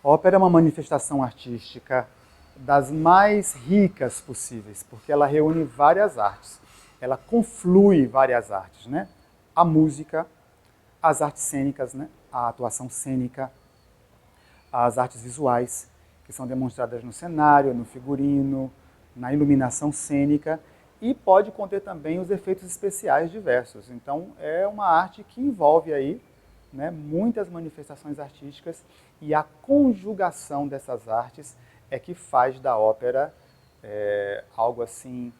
A ópera é uma manifestação artística das mais ricas possíveis, porque ela reúne várias artes. Ela conflui várias artes, né? A música, as artes cênicas, né? A atuação cênica, as artes visuais, que são demonstradas no cenário, no figurino, na iluminação cênica, e pode conter também os efeitos especiais diversos. Então, é uma arte que envolve aí, né, muitas manifestações artísticas, e a conjugação dessas artes é que faz da ópera algo assim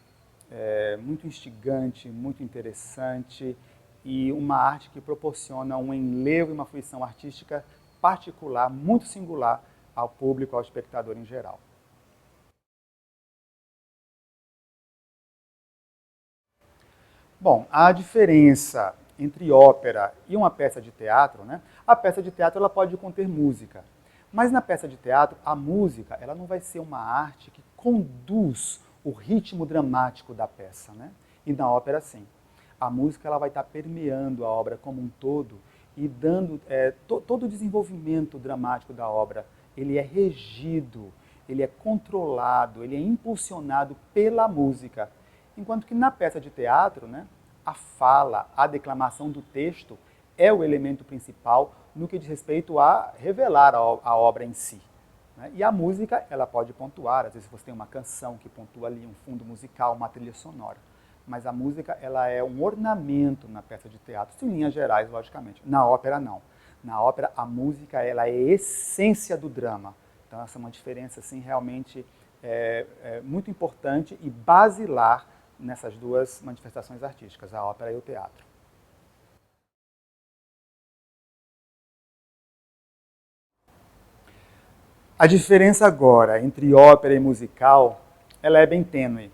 muito instigante, muito interessante, e uma arte que proporciona um enlevo e uma fruição artística particular, muito singular ao público, ao espectador em geral. Bom, a diferença entre ópera e uma peça de teatro, né? A peça de teatro ela pode conter música, mas na peça de teatro a música ela não vai ser uma arte que conduz o ritmo dramático da peça, né? E na ópera sim. A música ela vai estar permeando a obra como um todo e dando todo o desenvolvimento dramático da obra. Ele é regido, ele é controlado, ele é impulsionado pela música. Enquanto que na peça de teatro, né, a fala, a declamação do texto é o elemento principal no que diz respeito a revelar a obra em si. Né? E a música, ela pode pontuar, às vezes você tem uma canção que pontua ali um fundo musical, uma trilha sonora. Mas a música, ela é um ornamento na peça de teatro, em linhas gerais, logicamente. Na ópera, não. Na ópera, a música, ela é a essência do drama. Então, essa é uma diferença, assim, realmente muito importante e basilar nessas duas manifestações artísticas, a ópera e o teatro. A diferença agora entre ópera e musical, ela é bem tênue.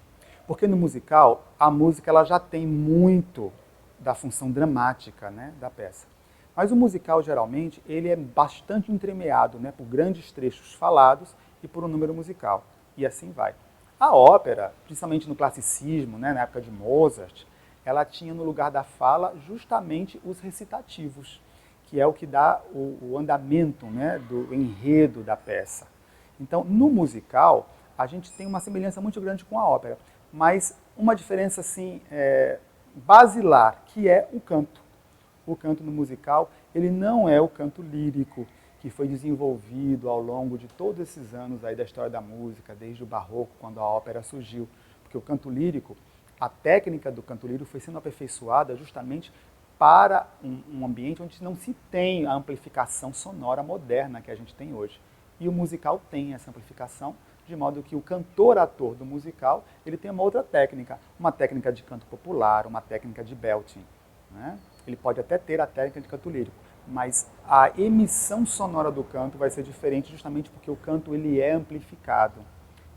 Porque no musical, a música ela já tem muito da função dramática, né, da peça. Mas o musical, geralmente, ele é bastante entremeado, né, por grandes trechos falados e por um número musical. E assim vai. A ópera, principalmente no classicismo, né, na época de Mozart, ela tinha no lugar da fala justamente os recitativos, que é o que dá o andamento, né, do enredo da peça. Então, no musical, a gente tem uma semelhança muito grande com a ópera, mas uma diferença assim basilar, que é o canto. O canto no musical, ele não é o canto lírico que foi desenvolvido ao longo de todos esses anos aí da história da música, desde o barroco, quando a ópera surgiu. Porque o canto lírico, a técnica do canto lírico foi sendo aperfeiçoada justamente para um ambiente onde não se tem a amplificação sonora moderna que a gente tem hoje. E o musical tem essa amplificação, de modo que o cantor-ator do musical, ele tem uma técnica de canto popular, uma técnica de belting, né? Ele pode até ter a técnica de canto lírico, mas a emissão sonora do canto vai ser diferente justamente porque o canto ele é amplificado.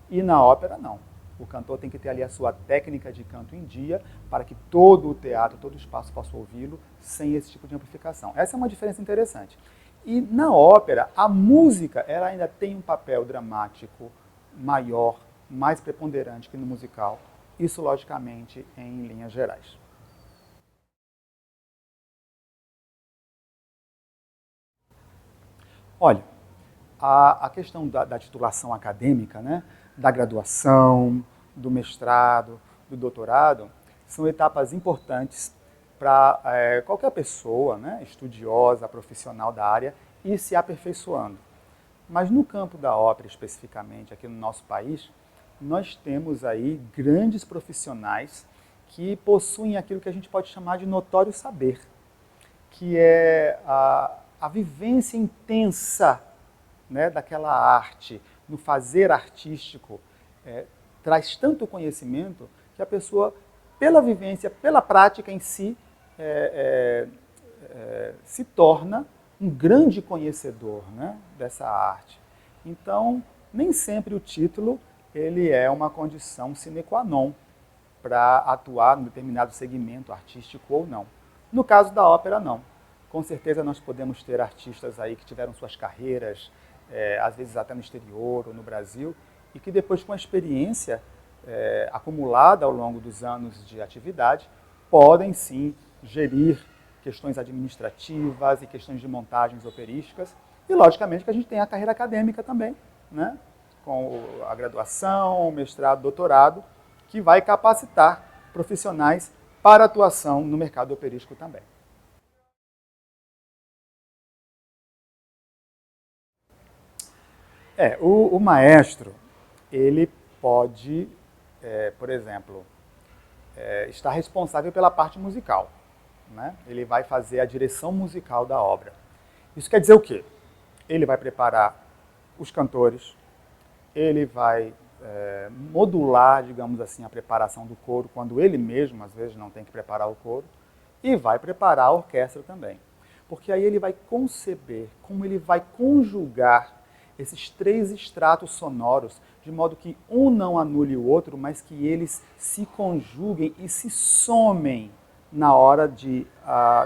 E na ópera, não. O cantor tem que ter ali a sua técnica de canto em dia para que todo o teatro, todo o espaço possa ouvi-lo sem esse tipo de amplificação. Essa é uma diferença interessante. E na ópera, a música ela ainda tem um papel dramático maior, mais preponderante que no musical. Isso, logicamente, em linhas gerais. Olha, a questão da titulação acadêmica, né, da graduação, do mestrado, do doutorado, são etapas importantes para qualquer pessoa, né, estudiosa, profissional da área, ir se aperfeiçoando. Mas no campo da ópera, especificamente, aqui no nosso país, nós temos aí grandes profissionais que possuem aquilo que a gente pode chamar de notório saber, que é a vivência intensa, né, daquela arte, no fazer artístico, traz tanto conhecimento que a pessoa, pela vivência, pela prática em si, se torna um grande conhecedor, né, dessa arte. Então, nem sempre o título ele é uma condição sine qua non para atuar em determinado segmento artístico ou não. No caso da ópera, não. Com certeza nós podemos ter artistas aí que tiveram suas carreiras, às vezes até no exterior ou no Brasil, e que depois com a experiência acumulada ao longo dos anos de atividade, podem sim gerir questões administrativas e questões de montagens operísticas. E, logicamente, que a gente tem a carreira acadêmica também, né? Com a graduação, o mestrado, doutorado, que vai capacitar profissionais para atuação no mercado operístico também. O maestro, ele pode, por exemplo, estar responsável pela parte musical, né? Ele vai fazer a direção musical da obra. Isso quer dizer o quê? Ele vai preparar os cantores, ele vai modular, digamos assim, a preparação do coro, quando ele mesmo, às vezes, não tem que preparar o coro, e vai preparar a orquestra também. Porque aí ele vai conceber como ele vai conjugar esses três estratos sonoros, de modo que um não anule o outro, mas que eles se conjuguem e se somem na hora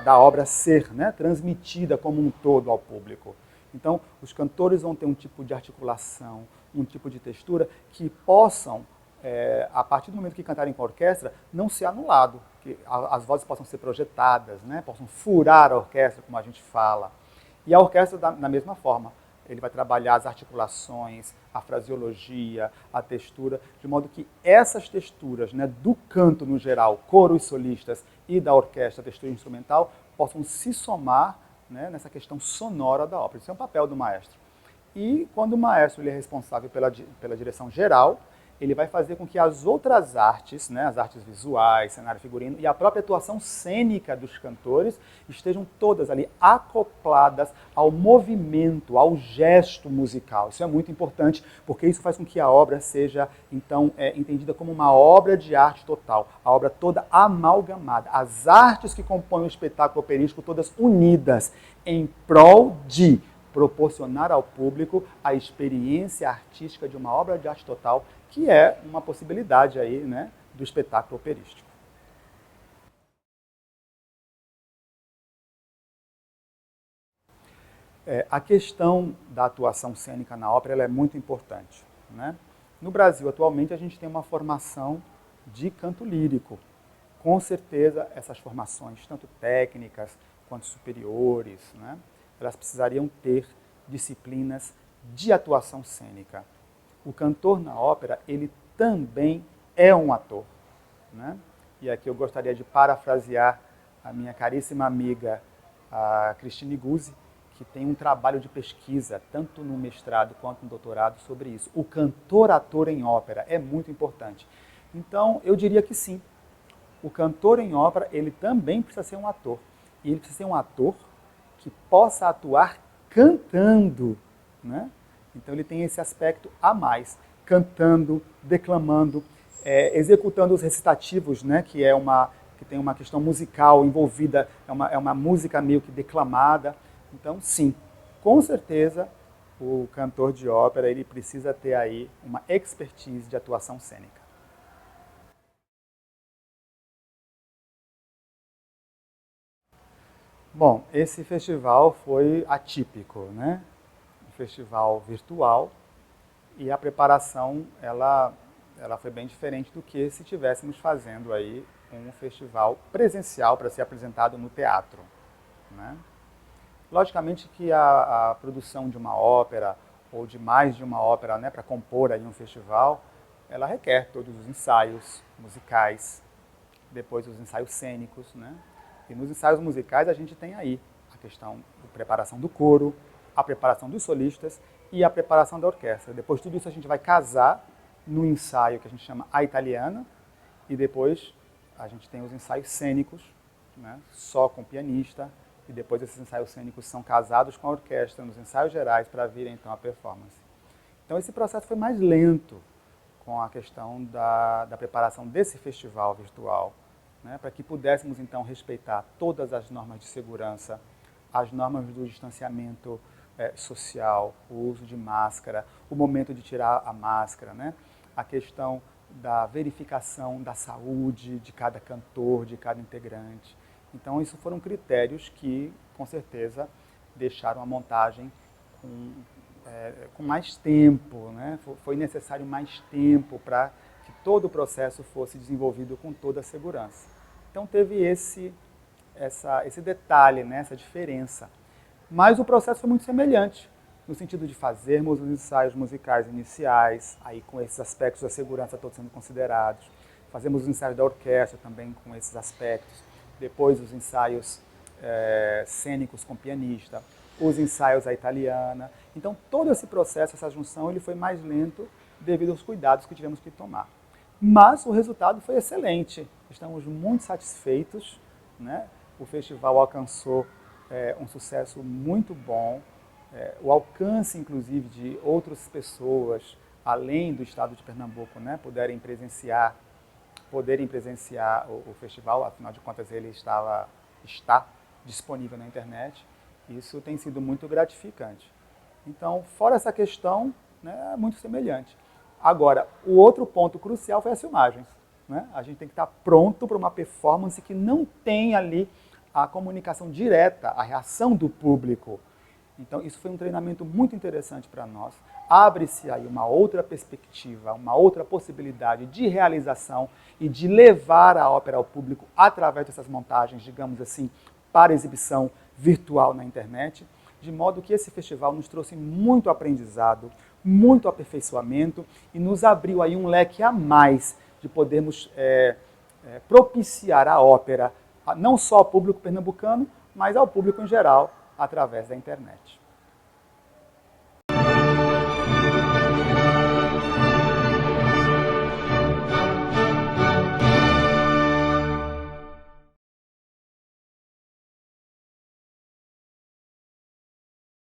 da obra ser, né, transmitida como um todo ao público. Então, os cantores vão ter um tipo de articulação, um tipo de textura que possam, a partir do momento que cantarem com a orquestra, não ser anulado, que as vozes possam ser projetadas, né, possam furar a orquestra, como a gente fala. E a orquestra, da mesma forma, ele vai trabalhar as articulações, a fraseologia, a textura, de modo que essas texturas, né, do canto no geral, coro e solistas, e da orquestra, textura instrumental, possam se somar, né, nessa questão sonora da ópera. Isso é um papel do maestro. E quando o maestro ele é responsável pela direção geral, ele vai fazer com que as outras artes, né, as artes visuais, cenário figurino e a própria atuação cênica dos cantores estejam todas ali acopladas ao movimento, ao gesto musical. Isso é muito importante, porque isso faz com que a obra seja, então, entendida como uma obra de arte total, a obra toda amalgamada. As artes que compõem o espetáculo operístico todas unidas em prol de proporcionar ao público a experiência artística de uma obra de arte total, que é uma possibilidade aí, né, do espetáculo operístico. A questão da atuação cênica na ópera ela é muito importante, né? No Brasil, atualmente, a gente tem uma formação de canto lírico. Com certeza, essas formações, tanto técnicas quanto superiores, né, elas precisariam ter disciplinas de atuação cênica. O cantor na ópera, ele também é um ator, né? E aqui eu gostaria de parafrasear a minha caríssima amiga, a Cristine Guzzi, que tem um trabalho de pesquisa, tanto no mestrado quanto no doutorado, sobre isso. O cantor-ator em ópera é muito importante. Então, eu diria que sim. O cantor em ópera, ele também precisa ser um ator. E ele precisa ser um ator que possa atuar cantando, né? Então ele tem esse aspecto a mais, cantando, declamando, executando os recitativos, né? Que tem uma questão musical envolvida, é uma música meio que declamada. Então, sim, com certeza o cantor de ópera ele precisa ter aí uma expertise de atuação cênica. Bom, esse festival foi atípico, né? Um festival virtual e a preparação ela foi bem diferente do que se estivéssemos fazendo aí um festival presencial para ser apresentado no teatro, né? Logicamente que a produção de uma ópera ou de mais de uma ópera, né, para compor ali um festival, ela requer todos os ensaios musicais, depois os ensaios cênicos, né? E nos ensaios musicais a gente tem aí a questão da preparação do coro, a preparação dos solistas e a preparação da orquestra. Depois tudo isso a gente vai casar no ensaio que a gente chama a italiana e depois a gente tem os ensaios cênicos, né, só com pianista, e depois esses ensaios cênicos são casados com a orquestra nos ensaios gerais para vir então a performance. Então esse processo foi mais lento com a questão da preparação desse festival virtual, né, para que pudéssemos então respeitar todas as normas de segurança, as normas do distanciamento social, o uso de máscara, o momento de tirar a máscara, né, a questão da verificação da saúde de cada cantor, de cada integrante. Então, isso foram critérios que, com certeza, deixaram a montagem com mais tempo, né? Foi necessário mais tempo para que todo o processo fosse desenvolvido com toda a segurança. Então, teve esse detalhe, né, essa diferença. Mas o processo foi muito semelhante, no sentido de fazermos os ensaios musicais iniciais, aí com esses aspectos da segurança todos sendo considerados. Fazemos os ensaios da orquestra também com esses aspectos. Depois os ensaios cênicos com pianista, os ensaios à italiana. Então todo esse processo, essa junção, ele foi mais lento devido aos cuidados que tivemos que tomar. Mas o resultado foi excelente. Estamos muito satisfeitos, né? O festival alcançou um sucesso muito bom. O alcance, inclusive, de outras pessoas, além do estado de Pernambuco, né, poderem presenciar o festival, afinal de contas ele está disponível na internet. Isso tem sido muito gratificante. Então, fora essa questão, né, é muito semelhante. Agora, o outro ponto crucial foi as filmagens, né? A gente tem que estar pronto para uma performance que não tem ali a comunicação direta, a reação do público. Então, isso foi um treinamento muito interessante para nós. Abre-se aí uma outra perspectiva, uma outra possibilidade de realização e de levar a ópera ao público através dessas montagens, digamos assim, para exibição virtual na internet, de modo que esse festival nos trouxe muito aprendizado, muito aperfeiçoamento e nos abriu aí um leque a mais de podermos propiciar a ópera não só ao público pernambucano, mas ao público em geral, através da internet.